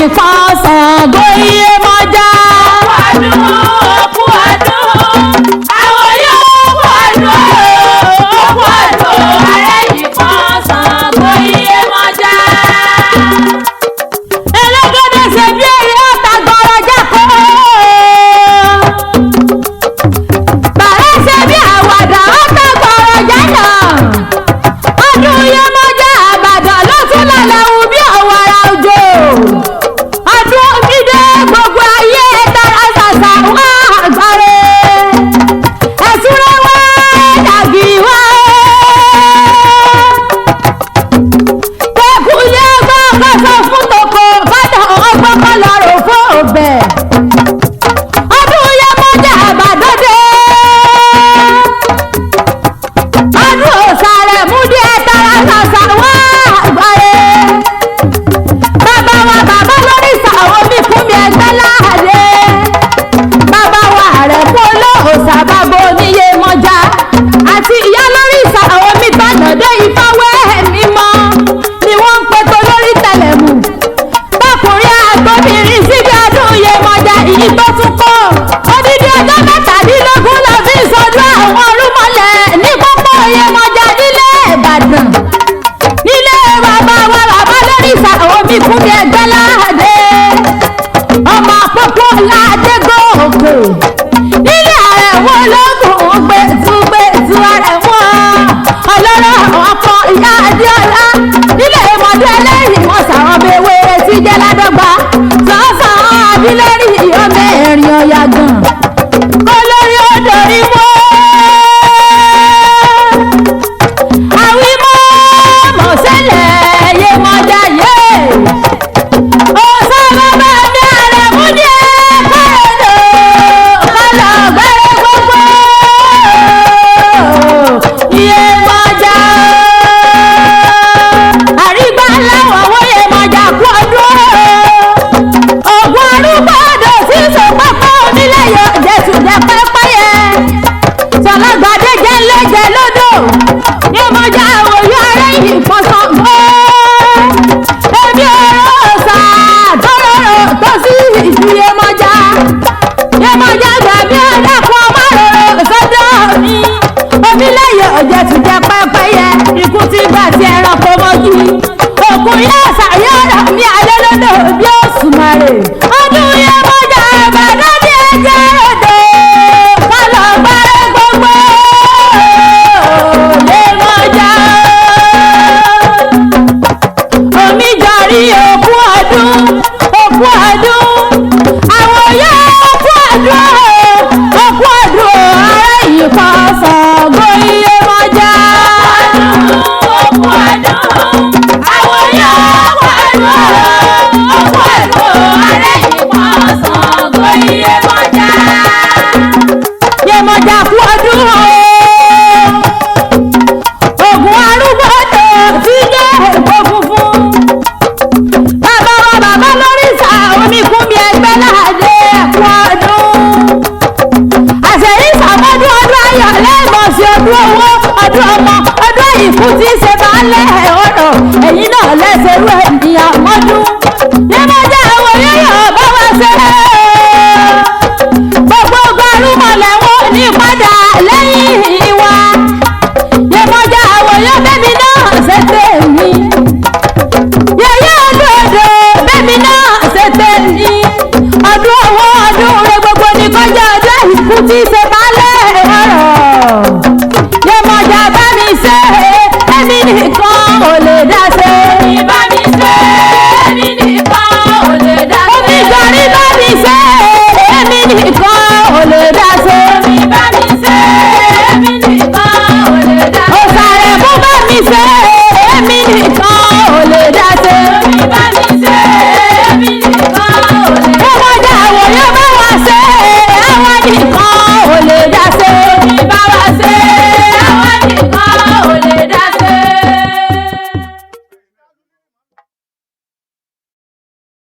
yìí kan Ṣàngó Iyemọja. Òkú ọdún àwọn yóò kú ọdún òkú ọdún ààrẹ yìí kan Ṣàngó Iyemọja. Elégédé ṣe bí eré ọ̀tá gbọ́rọ̀ jákòó. Bàrà ṣe bí àwàdà ọ̀tá gbọ́rọ̀ jẹ́nà. Ọdún Iyemọja Ìbàdàn ló tún lálẹ́ wù bí ọ̀wàrà òjò. Ọdún omidé gbogbo ayé tara ṣàṣà wá àgbáre. Ẹ̀sùrẹ́ wá dàgì wá. Tẹ̀kùlé gbọ́ngàn fún tòkò fọ́dà ọgbọ́n kan lọ́rùn fún ọbẹ̀. Ọdún Iyemọja Ìbàdàn dé. Ọdún òsàrẹ̀ múdí tara ṣàṣà wá àgbáre. Bàbá wa bàbá lórí ìsàwọ̀ mi fún mi ẹgbẹ́ láàdé. Bàbá wa rẹ̀ kú olóòsà bàbá Oníyemọja. Àti ìyá lórí ìsàwọ̀ mi tọ̀nà dé ìfọwẹ́ mímọ́. Ni wọ́n ń pe tó lórí tẹ̀lẹ̀mù. Bákùnrin àtòbìnrin síbi ọdún Iyemọja èyí tó tún kọ́. Odidi ọjọ́ mẹ́tàdínlógún la fi sọdún àwọn orúmọlẹ̀ ní pópó Iyemọja nílé Ìbàdàn. Nílé bàbá wa bàbá lórí ìsàwọ̀ mi fún mi ẹgbẹ́ láàdé. Ọmọ pópó ládé gòkè. Nílé àrẹ̀wọ̀ ológun gbẹ̀tùgbẹ̀tù àrẹ̀wọ̀. Ọlọ́rọ̀ ọkọ̀ ìyá Adéọlá. Nílé ìmọ̀dé ẹlẹ́rìí wọn sàwọn bewé tí jẹ́ ládọ́gba. Sọ́sàn abilẹ́rì ọmọ ẹ̀rìn ọ̀yà gan. Olórí odòrí wọ́. Àwímọ́ mọ̀sẹ́lẹ̀ Iyemọja yé. Òsàlọ́ bá mi àrẹ̀ mú ní ẹ̀kọ́rọ̀dọ̀. Kọ́lọ̀ gbẹ́rẹ́ gbogbo. Iyemọja. Àrígbá láwọn owó Iyemọja kú ọdún. Ògùn arúgbó ọdọ̀ sí ìṣòpápá onílẹ̀ yọ Jésù jẹ́ pẹ́pẹ́yẹ. Sọ̀lọ́gbàdé jẹ́ lẹ́jẹ̀ lódò. Iyemọja òyò ara yìí kan Ṣàngó. Èmi ọ̀rọ̀ ọ̀sà tọ́rọ̀rọ̀ tó sí ìlú Iyemọja. Iyemọja gbàgbé ọ̀dàpọ̀ márùn-ún sọ́dọ̀ mi. Onílẹ̀-yọ̀ Jésù jẹ́ pẹ́pẹ́yẹ. Ikú tí gbà tí ẹranko mọ́jú. Òkun yóò sàrí ọ̀rọ̀ mi alẹ́ lọ́dọ̀ bí Òṣùmàrè. Ọdún Iyemọja Ìbàdàn bí ẹjẹ́ odò. Kọ́lọ̀ gbẹ́rẹ́ gbogbo. Iyemọja. Omi jọrí òkú ọdún. Òkú ọdún. Àwọn yóò òkú ọdún. Òkú ọdún ààrẹ yìí kan Ṣàngó Iyemọja. Òkú ọdún àwọn yóò kú ọdún òkú ọdún ààrẹ yìí kan Ṣàngó Iyemọja. Iyemọja kú ọdún o. Ògùn arúgbó tó ti jẹ́ èkó funfun. Bàbá wa bàbá lórí ìsà omi fún mi ẹgbẹ́ láàdé kú ọdún. Àṣẹ̀yí sàmọ́dún ọdún ayọ̀ lẹ́ẹ̀mọ̀ sí ọdún owó ọdún ọmọ ọdún ìkú tí ṣe bá lẹ̀ ọ̀rọ̀. Ẹ̀yin náà lẹ́sẹ̀ rú ènìyàn mọ́dún. Iyemọja